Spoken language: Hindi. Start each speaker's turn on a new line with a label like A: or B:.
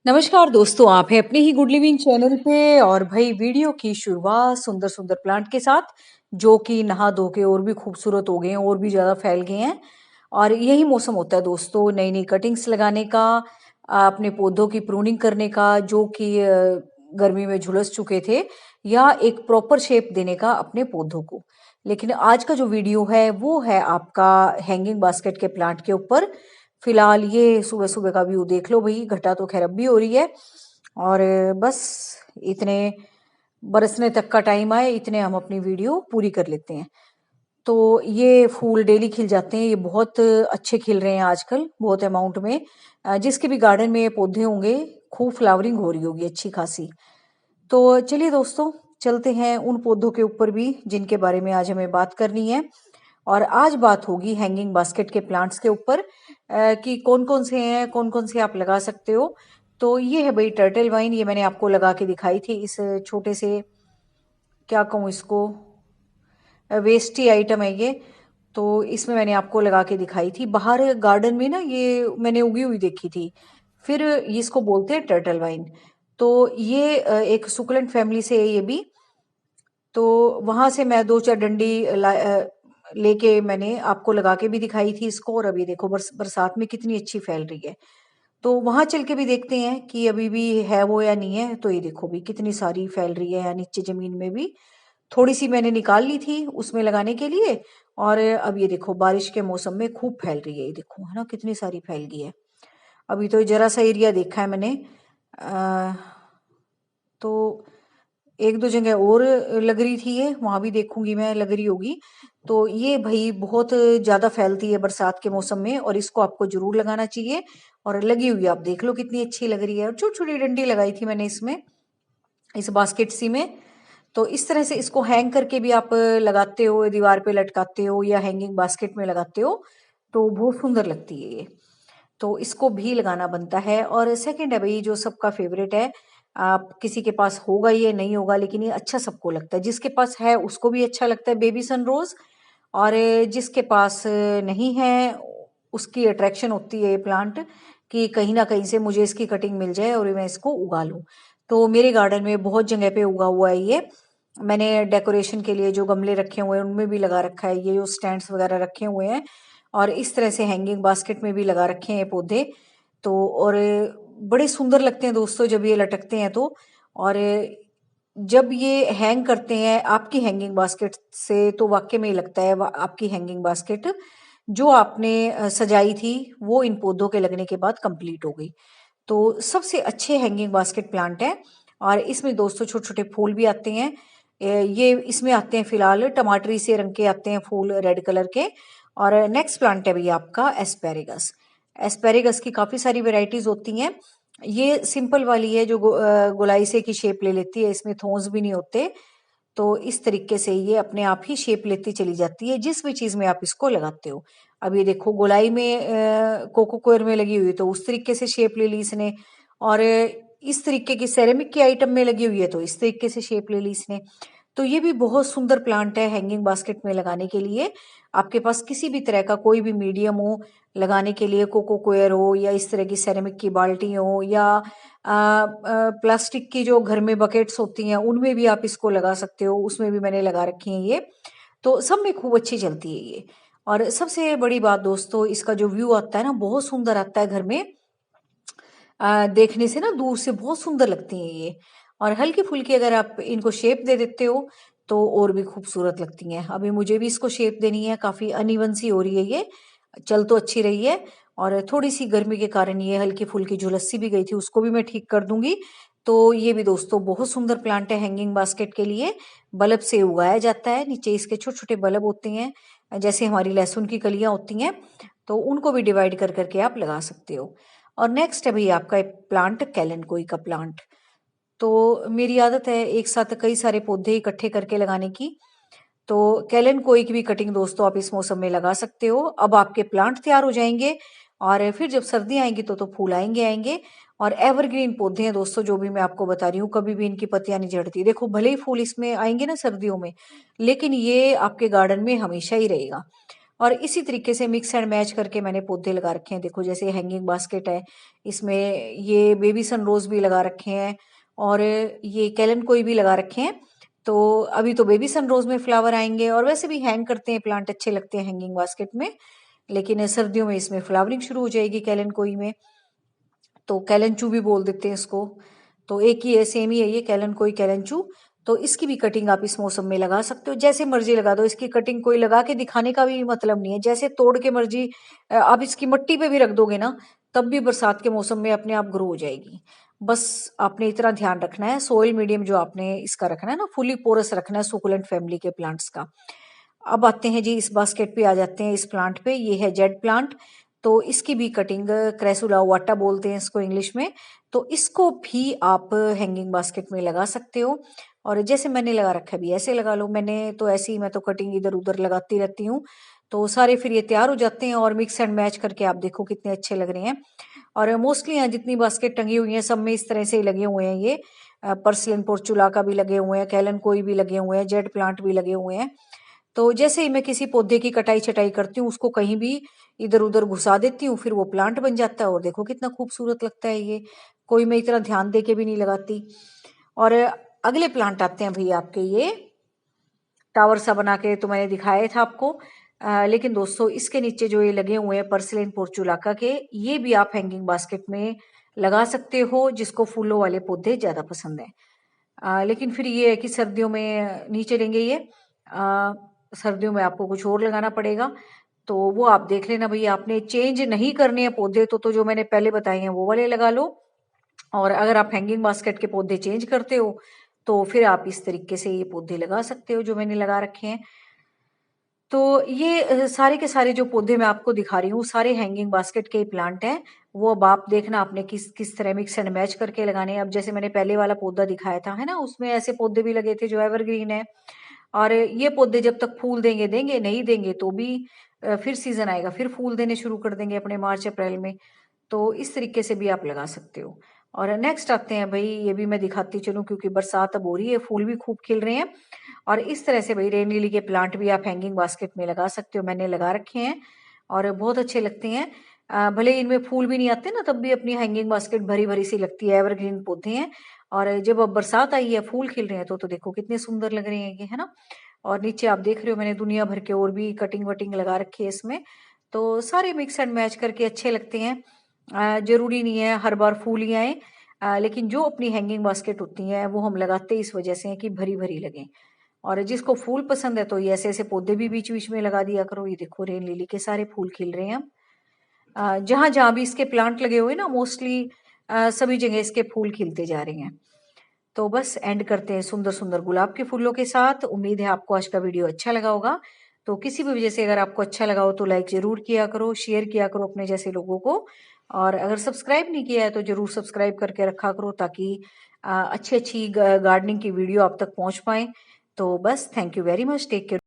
A: नमस्कार दोस्तों, आप हैं अपने ही गुड लिविंग चैनल पे। और भाई वीडियो की शुरुआत सुंदर सुंदर प्लांट के साथ, जो कि नहा धो के और भी खूबसूरत हो गए हैं और भी ज़्यादा फैल गए हैं। और यही मौसम होता है दोस्तों, नई नई कटिंग्स लगाने का, अपने पौधों की प्रूनिंग करने का, जो कि गर्मी में झुलस चुके थे, या एक प्रॉपर शेप देने का अपने पौधों को। लेकिन आज का जो वीडियो है वो है आपका हैंगिंग बास्केट के प्लांट के ऊपर। फिलहाल ये सुबह सुबह का व्यू देख लो भाई, घटा तो खैर अब भी हो रही है। और बस इतने बरसने तक का टाइम आए, इतने हम अपनी वीडियो पूरी कर लेते हैं। तो ये फूल डेली खिल जाते हैं, ये बहुत अच्छे खिल रहे हैं आजकल, बहुत अमाउंट में। जिसके भी गार्डन में ये पौधे होंगे, खूब फ्लावरिंग हो रही होगी अच्छी खासी। तो चलिए दोस्तों, चलते हैं उन पौधों के ऊपर भी जिनके बारे में आज हमें बात करनी है। और आज बात होगी हैंगिंग बास्केट के प्लांट्स के ऊपर, कि कौन कौन से हैं, कौन कौन से आप लगा सकते हो। तो ये है भाई टर्टल वाइन, ये मैंने आपको लगा के दिखाई थी इस छोटे से, क्या कहूँ इसको, वेस्टी आइटम है ये। तो इसमें मैंने आपको लगा के दिखाई थी बाहर गार्डन में ना, ये मैंने उगी हुई देखी थी। फिर इसको बोलते हैं टर्टल वाइन। तो ये एक सुकुलेंट फैमिली से है ये भी। तो वहां से मैं दो चार डंडी लेके मैंने आपको लगा के भी दिखाई थी इसको। और अभी देखो बरसात में कितनी अच्छी फैल रही है। तो वहां चल के भी देखते हैं कि अभी भी है वो या नहीं है। तो ये देखो भी कितनी सारी फैल रही है, नीचे जमीन में भी थोड़ी सी मैंने निकाल ली थी उसमें लगाने के लिए। और अब ये देखो बारिश के मौसम में खूब फैल रही है, ये देखो है ना कितनी सारी फैल गई है। अभी तो जरा सा एरिया देखा है मैंने। अ, तो एक दो जगह और लग रही थी, ये वहां भी देखूंगी मैं, लग रही होगी। तो ये भाई बहुत ज्यादा फैलती है बरसात के मौसम में, और इसको आपको जरूर लगाना चाहिए। और लगी हुई है, आप देख लो कितनी अच्छी लग रही है। और छोटी छोटी डंडी लगाई थी मैंने इसमें, इस बास्केट सी में। तो इस तरह से इसको हैंग करके भी आप लगाते हो, दीवार पे लटकाते हो, या हैंगिंग बास्केट में लगाते हो, तो बहुत सुंदर लगती है ये। तो इसको भी लगाना बनता है। और सेकंड है भाई जो सबका फेवरेट है, आप किसी के पास होगा ये नहीं होगा, लेकिन ये अच्छा सबको लगता है, जिसके पास है उसको भी अच्छा लगता है, बेबी सनरोज। और जिसके पास नहीं है, उसकी अट्रैक्शन होती है ये प्लांट, कि कहीं ना कहीं से मुझे इसकी कटिंग मिल जाए और मैं इसको उगा लूं। तो मेरे गार्डन में बहुत जगह पे उगा हुआ है ये। मैंने डेकोरेशन के लिए जो गमले रखे हुए हैं उनमें भी लगा रखा है, ये जो स्टैंड्स वगैरह रखे हुए हैं। और इस तरह से हैंगिंग बास्केट में भी लगा रखे हैं पौधे। तो और बड़े सुंदर लगते हैं दोस्तों जब ये लटकते हैं तो। और जब ये हैंग करते हैं आपकी हैंगिंग बास्केट से, तो वाकई में लगता है आपकी हैंगिंग बास्केट जो आपने सजाई थी वो इन पौधों के लगने के बाद कंप्लीट हो गई। तो सबसे अच्छे हैंगिंग बास्केट प्लांट है। और इसमें दोस्तों छोटे छोटे फूल भी आते हैं। ये इसमें आते हैं फिलहाल टमाटरी से रंग के आते हैं फूल, रेड कलर के। और नेक्स्ट प्लांट है भैया आपका एस्पेरेगस। एस्पेरेगस की काफी सारी वेराइटीज होती हैं। ये सिंपल वाली है जो गोलाई से की शेप ले लेती है, इसमें थोन्स भी नहीं होते। तो इस तरीके से ये अपने आप ही शेप लेती चली जाती है जिस भी चीज में आप इसको लगाते हो। अब ये देखो गोलाई में कोको कोयर में लगी हुई है तो उस तरीके से शेप ले ली इसने। और इस तरीके की सेरेमिक की आइटम में लगी हुई है तो इस तरीके से शेप ले ली इसने। तो ये भी बहुत सुंदर प्लांट है हैंगिंग बास्केट में लगाने के लिए। आपके पास किसी भी तरह का कोई भी मीडियम हो लगाने के लिए, कोको कोयर हो, या इस तरह की सेरेमिक की बाल्टी हो, या प्लास्टिक की जो घर में बकेट्स होती हैं उनमें भी आप इसको लगा सकते हो, उसमें भी मैंने लगा रखी है ये। तो सब में खूब अच्छी चलती है ये। और सबसे बड़ी बात दोस्तों, इसका जो व्यू आता है ना बहुत सुंदर आता है घर में। देखने से ना दूर से बहुत सुंदर लगती हैं ये। और हल्की फुल्की अगर आप इनको शेप दे देते हो तो और भी खूबसूरत लगती हैं। अभी मुझे भी इसको शेप देनी है, काफी अनइवन सी हो रही है ये, चल तो अच्छी रही है। और थोड़ी सी गर्मी के कारण ये हल्की फुल्की झुलस सी भी गई थी, उसको भी मैं ठीक कर दूंगी। तो ये भी दोस्तों बहुत सुंदर प्लांट है हैंगिंग बास्केट के लिए। बल्ब से उगाया जाता है, नीचे इसके छोटे छोटे बल्ब होते हैं, जैसे हमारी लहसुन की कलियां होती हैं। तो उनको भी डिवाइड कर करके आप लगा सकते हो। और नेक्स्ट है भैया आपका प्लांट कैलेंडकोई का प्लांट। तो मेरी आदत है एक साथ कई सारे पौधे इकट्ठे करके लगाने की। तो कैलेंडकोई की भी कटिंग दोस्तों आप इस मौसम में लगा सकते हो। अब आपके प्लांट तैयार हो जाएंगे, और फिर जब सर्दी आएंगी तो फूल आएंगे आएंगे। और एवरग्रीन पौधे हैं दोस्तों, जो भी मैं आपको बता रही हूँ, कभी भी इनकी पत्तियां नहीं झड़ती। देखो भले ही फूल इसमें आएंगे ना सर्दियों में, लेकिन ये आपके गार्डन में हमेशा ही रहेगा। और इसी तरीके से मिक्स एंड मैच करके मैंने पौधे लगा रखे हैं। देखो जैसे हैंगिंग बास्केट है, इसमें ये बेबी सनरोज भी लगा रखे हैं और ये कैलेंडकोई भी लगा रखे हैं। तो अभी तो बेबी सनरोज में फ्लावर आएंगे और वैसे भी हैंग करते हैं प्लांट, अच्छे लगते हैं हैंगिंग बास्केट में, लेकिन सर्दियों में इसमें फ्लावरिंग शुरू हो जाएगी कैलेंडकोई में, तो कैलेंचू भी बोल देते हैं इसको। तो एक ही है, सेम ही है ये कैलेंडकोई कैलेंचू। तो इसकी भी कटिंग आप इस मौसम में लगा सकते हो, जैसे मर्जी लगा दो। इसकी कटिंग कोई लगा के दिखाने का भी मतलब नहीं है, जैसे तोड़ के मर्जी आप इसकी मिट्टी पे भी रख दोगे ना, तब भी बरसात के मौसम में अपने आप ग्रो हो जाएगी। बस आपने इतना ध्यान रखना है, सोइल मीडियम जो आपने इसका रखना है ना, फुली पोरस रखना है सुकुलेंट फैमिली के प्लांट्स का। अब आते हैं जी इस बास्केट पे, आ जाते हैं इस प्लांट पे। ये है जेड प्लांट। तो इसकी भी कटिंग क्रेसुला वाटा बोलते हैं इसको इंग्लिश में। तो इसको भी आप हैंगिंग बास्केट में लगा सकते हो, और जैसे मैंने लगा रखा है भी ऐसे लगा लो। मैंने तो ऐसे ही, मैं तो कटिंग इधर उधर लगाती रहती हूँ, तो सारे फिर ये तैयार हो जाते हैं और मिक्स एंड मैच करके आप देखो कितने अच्छे लग रहे हैं। और मोस्टली यहाँ जितनी बास्केट टंगी हुई है सब में इस तरह से ही लगे हुए हैं। ये पर्सलिन पोर्चुला का भी लगे हुए हैं, कैलेंडकोई भी लगे हुए हैं, जेड प्लांट भी लगे हुए हैं। तो जैसे ही मैं किसी पौधे की कटाई छटाई करती हूँ, उसको कहीं भी इधर उधर घुसा देती हूँ, फिर वो प्लांट बन जाता है और देखो कितना खूबसूरत लगता है ये। कोई मैं इतना ध्यान दे के भी नहीं लगाती। और अगले प्लांट आते हैं भैया आपके, ये टावर सा बना के तो मैंने दिखाया था आपको। लेकिन दोस्तों इसके नीचे जो ये लगे हुए हैं पर्सिलेन पोर्चुलाका के, ये भी आप हैंगिंग बास्केट में लगा सकते हो, जिसको फूलों वाले पौधे ज्यादा पसंद है। लेकिन फिर ये है कि सर्दियों में नहीं चलेंगे ये, सर्दियों में आपको कुछ और लगाना पड़ेगा। तो वो आप देख लेना भैया, आपने चेंज नहीं करने हैं पौधे तो जो मैंने पहले बताए हैं वो वाले लगा लो। और अगर आप हैंगिंग बास्केट के पौधे चेंज करते हो तो फिर आप इस तरीके से ये पौधे लगा सकते हो जो मैंने लगा रखे हैं। तो ये सारे के सारे जो पौधे मैं आपको दिखा रही हूँ सारे हैंगिंग बास्केट के ही प्लांट हैं। वो अब आप देखना आपने किस किस तरह मिक्स एंड मैच करके लगाने हैं। अब जैसे मैंने पहले वाला पौधा दिखाया था है ना, उसमें ऐसे पौधे भी लगे थे जो एवरग्रीन है। और ये पौधे जब तक फूल देंगे देंगे, नहीं देंगे तो भी फिर सीजन आएगा, फिर फूल देने शुरू कर देंगे अपने मार्च अप्रैल में। तो इस तरीके से भी आप लगा सकते हो। और नेक्स्ट आते हैं भाई, ये भी मैं दिखाती चलूं क्योंकि बरसात अब हो रही है, फूल भी खूब खिल रहे हैं। और इस तरह से भाई रेन लिली के प्लांट भी आप हैंगिंग बास्केट में लगा सकते हो, मैंने लगा रखे हैं और बहुत अच्छे लगते हैं। भले इनमें फूल भी नहीं आते ना, तब भी अपनी हैंगिंग बास्केट भरी भरी सी लगती है, एवरग्रीन पौधे हैं। और जब अब बरसात आई है, फूल खिल रहे हैं, तो देखो कितने सुंदर लग रहे हैं ये, है ना। और नीचे आप देख रहे हो मैंने दुनिया भर के और भी कटिंग वटिंग लगा रखी है इसमें। तो सारे मिक्स एंड मैच करके अच्छे लगते हैं। जरूरी नहीं है हर बार फूल ही आए, लेकिन जो अपनी हैंगिंग बास्केट होती है वो हम लगाते इस वजह से हैं कि भरी भरी लगे। और जिसको फूल पसंद है तो ये ऐसे ऐसे पौधे भी बीच बीच में लगा दिया करो। ये देखो रेन लिली के सारे फूल खिल रहे हैं अब। जहां जहां भी इसके प्लांट लगे हुए ना, मोस्टली सभी जगह इसके फूल खिलते जा रहे हैं। तो बस एंड करते हैं सुंदर सुंदर गुलाब के फूलों के साथ। उम्मीद है आपको आज का वीडियो अच्छा लगा होगा। तो किसी भी वजह से अगर आपको अच्छा लगा हो तो लाइक जरूर किया करो, शेयर किया करो अपने जैसे लोगों को। और अगर सब्सक्राइब नहीं किया है तो जरूर सब्सक्राइब करके रखा करो, ताकि अच्छी अच्छी गार्डनिंग की वीडियो आप तक पहुंच पाए। तो बस thank you very much, take care.